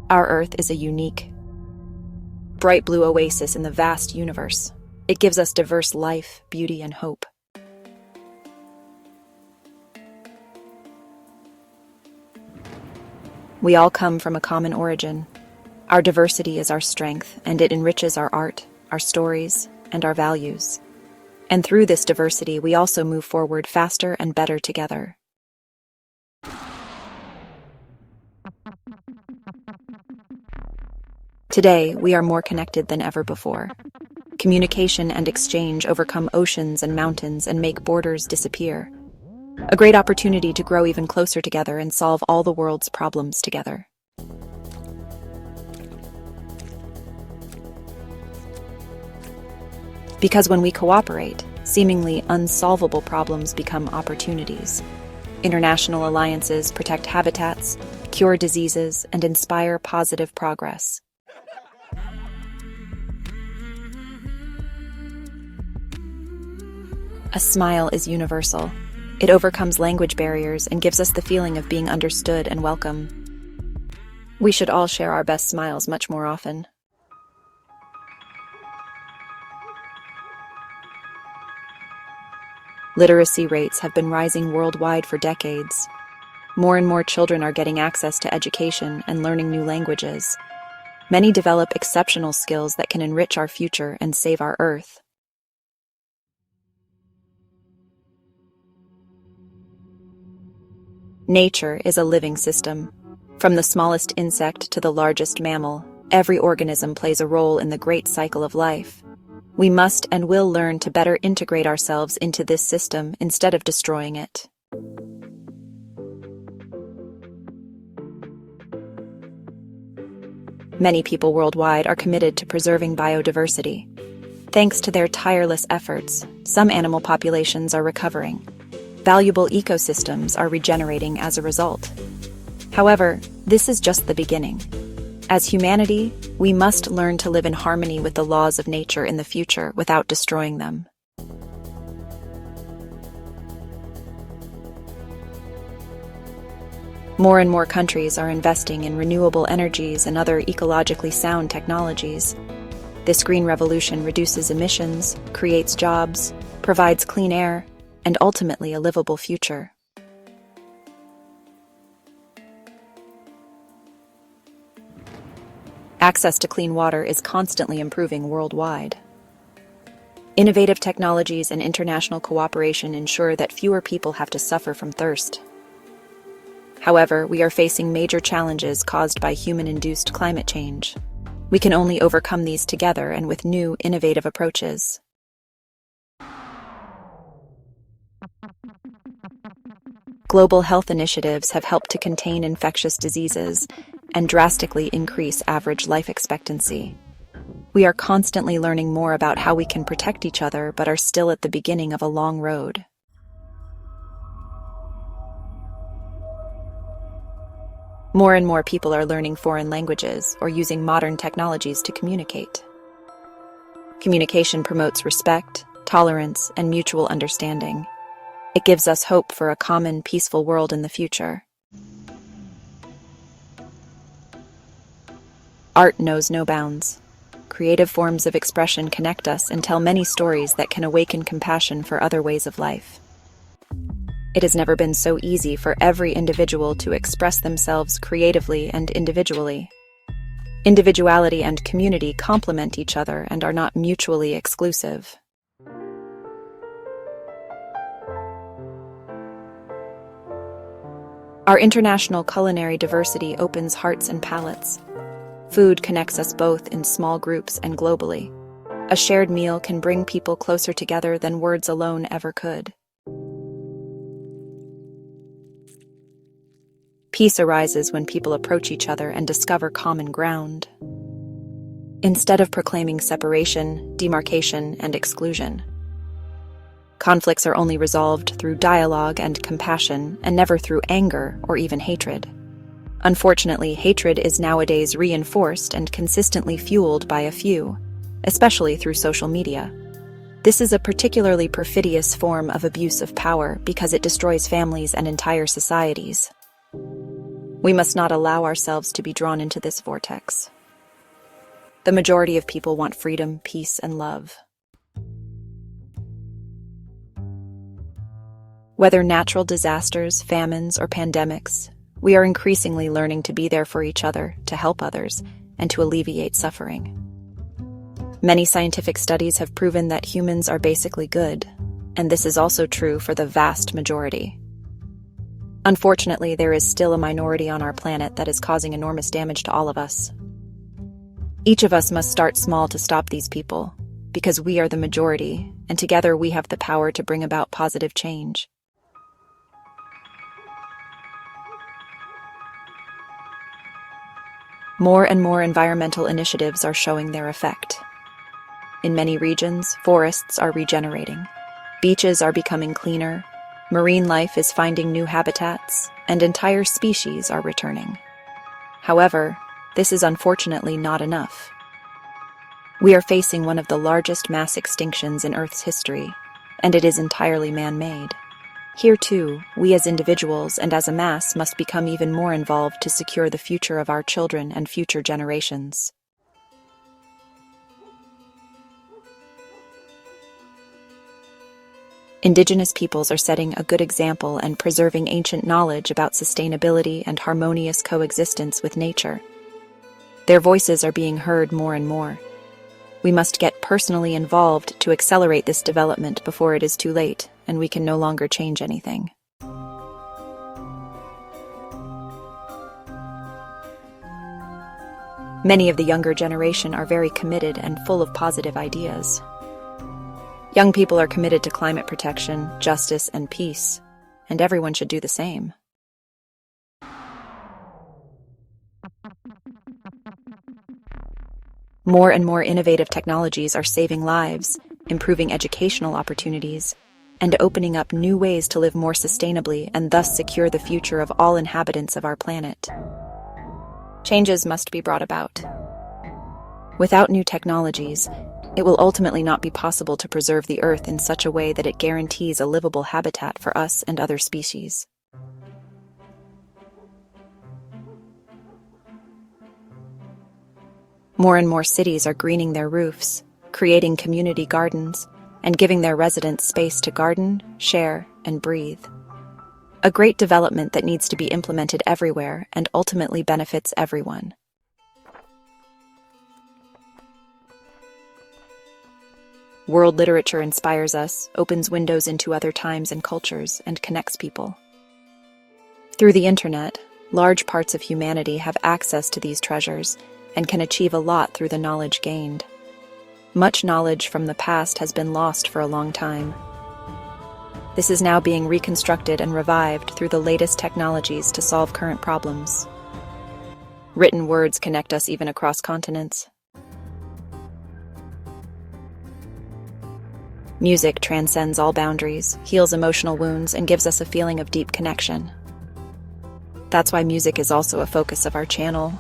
Our Earth is a unique, bright blue oasis in the vast universe. It gives us diverse life, beauty, and hope. We all come from a common origin. Our diversity is our strength, and it enriches our art, our stories, and our values. And through this diversity, we also move forward faster and better together. Today, we are more connected than ever before. Communication and exchange overcome oceans and mountains and make borders disappear. A great opportunity to grow even closer together and solve all the world's problems together. Because when we cooperate, seemingly unsolvable problems become opportunities. International alliances protect habitats, cure diseases, and inspire positive progress. A smile is universal. It overcomes language barriers and gives us the feeling of being understood and welcome. We should all share our best smiles much more often. Literacy rates have been rising worldwide for decades. More and more children are getting access to education and learning new languages. Many develop exceptional skills that can enrich our future and save our Earth. Nature is a living system. From the smallest insect to the largest mammal, every organism plays a role in the great cycle of life. We must and will learn to better integrate ourselves into this system instead of destroying it. Many people worldwide are committed to preserving biodiversity. Thanks to their tireless efforts, some animal populations are recovering. Valuable ecosystems are regenerating as a result. However, this is just the beginning. As humanity, we must learn to live in harmony with the laws of nature in the future without destroying them. More and more countries are investing in renewable energies and other ecologically sound technologies. This green revolution reduces emissions, creates jobs, provides clean air, and ultimately a livable future. Access to clean water is constantly improving worldwide. Innovative technologies and international cooperation ensure that fewer people have to suffer from thirst. However, we are facing major challenges caused by human-induced climate change. We can only overcome these together and with new, innovative approaches. Global health initiatives have helped to contain infectious diseases and drastically increase average life expectancy. We are constantly learning more about how we can protect each other, but are still at the beginning of a long road. More and more people are learning foreign languages or using modern technologies to communicate. Communication promotes respect, tolerance, and mutual understanding. It gives us hope for a common, peaceful world in the future. Art knows no bounds. Creative forms of expression connect us and tell many stories that can awaken compassion for other ways of life. It has never been so easy for every individual to express themselves creatively and individually. Individuality and community complement each other and are not mutually exclusive. Our international culinary diversity opens hearts and palates. Food connects us both in small groups and globally. A shared meal can bring people closer together than words alone ever could. Peace arises when people approach each other and discover common ground, instead of proclaiming separation, demarcation, and exclusion. Conflicts are only resolved through dialogue and compassion, and never through anger or even hatred. Unfortunately, hatred is nowadays reinforced and consistently fueled by a few, especially through social media. This is a particularly perfidious form of abuse of power because it destroys families and entire societies. We must not allow ourselves to be drawn into this vortex. The majority of people want freedom, peace, and love. Whether natural disasters, famines, or pandemics, we are increasingly learning to be there for each other, to help others, and to alleviate suffering. Many scientific studies have proven that humans are basically good, and this is also true for the vast majority. Unfortunately, there is still a minority on our planet that is causing enormous damage to all of us. Each of us must start small to stop these people, because we are the majority, and together we have the power to bring about positive change. More and more environmental initiatives are showing their effect. In many regions, forests are regenerating. Beaches are becoming cleaner. Marine life is finding new habitats, and entire species are returning. However, this is unfortunately not enough. We are facing one of the largest mass extinctions in Earth's history, and it is entirely man-made. Here too, we as individuals and as a mass must become even more involved to secure the future of our children and future generations. Indigenous peoples are setting a good example and preserving ancient knowledge about sustainability and harmonious coexistence with nature. Their voices are being heard more and more. We must get personally involved to accelerate this development before it is too late, and we can no longer change anything. Many of the younger generation are very committed and full of positive ideas. Young people are committed to climate protection, justice, and peace, and everyone should do the same. More and more innovative technologies are saving lives, improving educational opportunities, and opening up new ways to live more sustainably and thus secure the future of all inhabitants of our planet. Changes must be brought about. Without new technologies, it will ultimately not be possible to preserve the Earth in such a way that it guarantees a livable habitat for us and other species. More and more cities are greening their roofs, creating community gardens, and giving their residents space to garden, share, and breathe. A great development that needs to be implemented everywhere and ultimately benefits everyone. World literature inspires us, opens windows into other times and cultures, and connects people. Through the internet, large parts of humanity have access to these treasures and can achieve a lot through the knowledge gained. Much knowledge from the past has been lost for a long time. This is now being reconstructed and revived through the latest technologies to solve current problems. Written words connect us even across continents. Music transcends all boundaries, heals emotional wounds, and gives us a feeling of deep connection. That's why music is also a focus of our channel.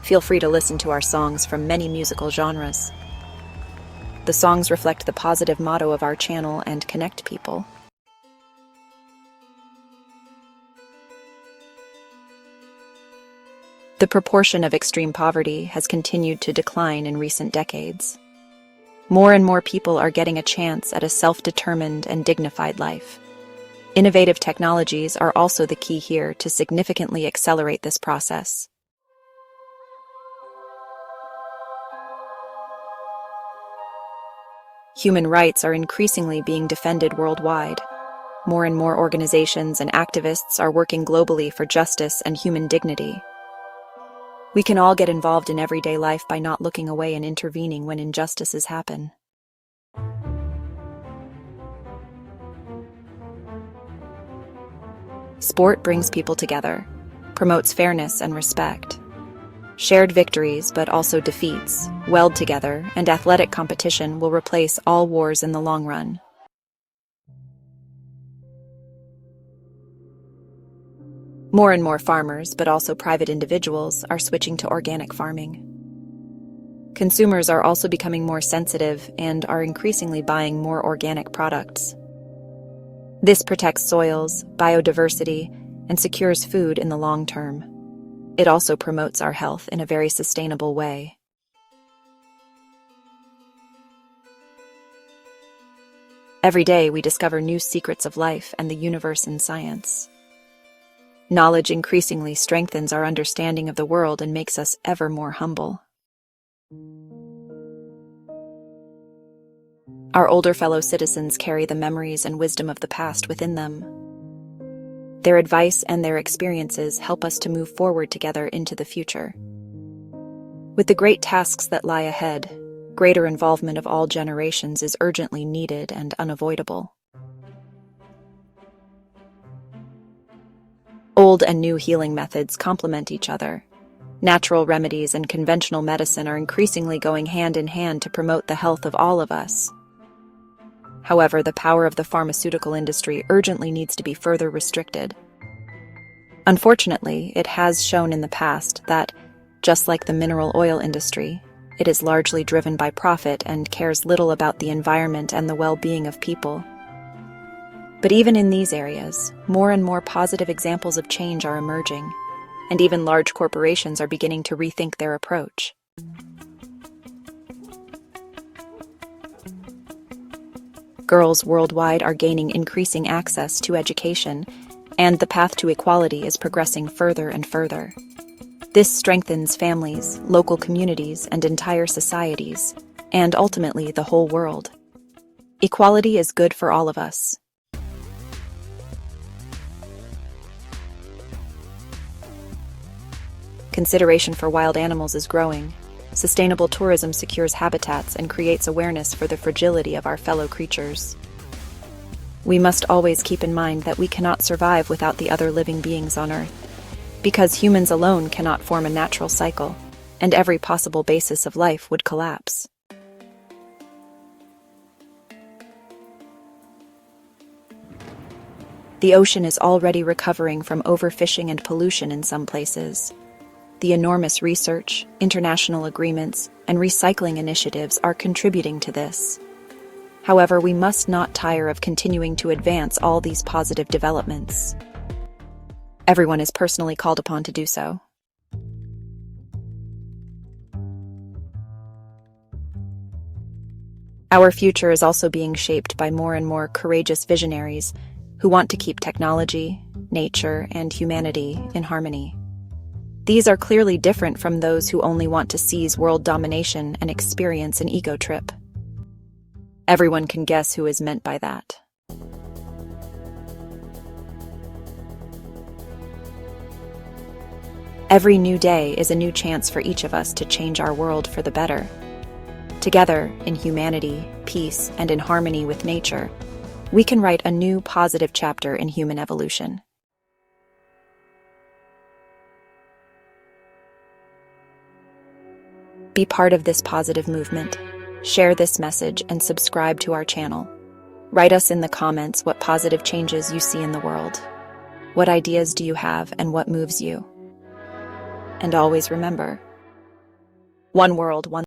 Feel free to listen to our songs from many musical genres. The songs reflect the positive motto of our channel and connect people. The proportion of extreme poverty has continued to decline in recent decades. More and more people are getting a chance at a self-determined and dignified life. Innovative technologies are also the key here to significantly accelerate this process. Human rights are increasingly being defended worldwide. More and more organizations and activists are working globally for justice and human dignity. We can all get involved in everyday life by not looking away and intervening when injustices happen. Sport brings people together, promotes fairness and respect. Shared victories, but also defeats, weld together, and athletic competition will replace all wars in the long run. More and more farmers, but also private individuals, are switching to organic farming. Consumers are also becoming more sensitive and are increasingly buying more organic products. This protects soils, biodiversity, and secures food in the long term. It also promotes our health in a very sustainable way. Every day we discover new secrets of life and the universe in science. Knowledge increasingly strengthens our understanding of the world and makes us ever more humble. Our older fellow citizens carry the memories and wisdom of the past within them. Their advice and their experiences help us to move forward together into the future. With the great tasks that lie ahead, greater involvement of all generations is urgently needed and unavoidable. Old and new healing methods complement each other. Natural remedies and conventional medicine are increasingly going hand in hand to promote the health of all of us. However, the power of the pharmaceutical industry urgently needs to be further restricted. Unfortunately, it has shown in the past that, just like the mineral oil industry, it is largely driven by profit and cares little about the environment and the well-being of people. But even in these areas, more and more positive examples of change are emerging, and even large corporations are beginning to rethink their approach. Girls worldwide are gaining increasing access to education, and the path to equality is progressing further and further. This strengthens families, local communities, and entire societies, and ultimately the whole world. Equality is good for all of us. Consideration for wild animals is growing. Sustainable tourism secures habitats and creates awareness for the fragility of our fellow creatures. We must always keep in mind that we cannot survive without the other living beings on Earth, because humans alone cannot form a natural cycle, and every possible basis of life would collapse. The ocean is already recovering from overfishing and pollution in some places. The enormous research, international agreements, and recycling initiatives are contributing to this. However, we must not tire of continuing to advance all these positive developments. Everyone is personally called upon to do so. Our future is also being shaped by more and more courageous visionaries who want to keep technology, nature, and humanity in harmony. These are clearly different from those who only want to seize world domination and experience an ego trip. Everyone can guess who is meant by that. Every new day is a new chance for each of us to change our world for the better. Together, in humanity, peace, and in harmony with nature, we can write a new positive chapter in human evolution. Be part of this positive movement. Share this message and subscribe to our channel. Write us in the comments what positive changes you see in the world. What ideas do you have and what moves you? And always remember, one world, one